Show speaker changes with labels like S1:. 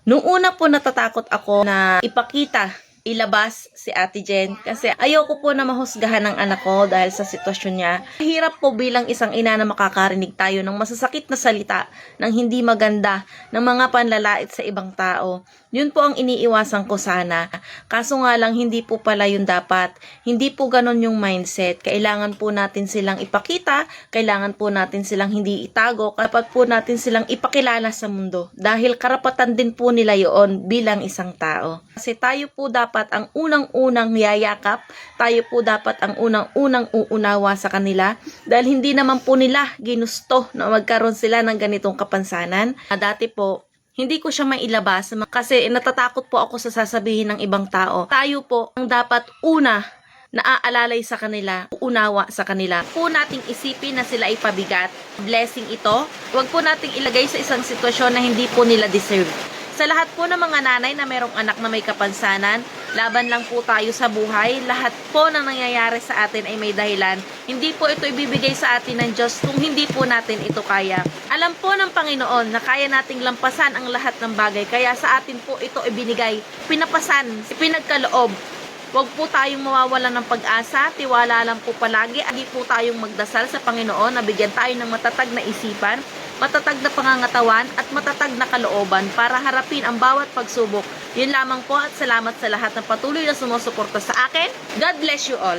S1: Nung una po natatakot ako na ilabas si Ate Jen kasi ayoko po na mahusgahan ng anak ko dahil sa sitwasyon niya. Hirap po bilang isang ina na makakarinig tayo ng masasakit na salita ng hindi maganda, ng mga panlalait sa ibang tao. Yun po ang iniiwasan ko sana. Kaso nga lang hindi po pala yun dapat. Hindi po ganon yung mindset. Kailangan po natin silang ipakita, kailangan po natin silang hindi itago, dapat po natin silang ipakilala sa mundo. Dahil karapatan din po nila yun bilang isang tao. Kasi tayo po dapat ang unang-unang yayakap, tayo po dapat ang unang-unang uunawa sa kanila dahil hindi naman po nila ginusto na magkaroon sila ng ganitong kapansanan. Dati po, hindi ko siya mailabas kasi natatakot po ako sa sasabihin ng ibang tao. Tayo po ang dapat una naaalalay sa kanila, uunawa sa kanila. Po nating isipin na sila ay pabigat. Blessing ito. Huwag po nating ilagay sa isang sitwasyon na hindi po nila deserve. Sa lahat po ng mga nanay na merong anak na may kapansanan, laban lang po tayo sa buhay. Lahat po na nangyayari sa atin ay may dahilan. Hindi po ito ibibigay sa atin ng Diyos kung hindi po natin ito kaya. Alam po ng Panginoon na kaya nating lampasan ang lahat ng bagay. Kaya sa atin po ito ibinigay, pinapasan, pinagkaloob. Huwag po tayong mawawalan ng pag-asa, tiwala lang po palagi. Agi po tayong magdasal sa Panginoon na bigyan tayo ng matatag na isipan, matatag na pangangatawan at matatag na kalooban para harapin ang bawat pagsubok. Yun lamang po at salamat sa lahat ng patuloy na sumusuporta sa akin. God bless you all.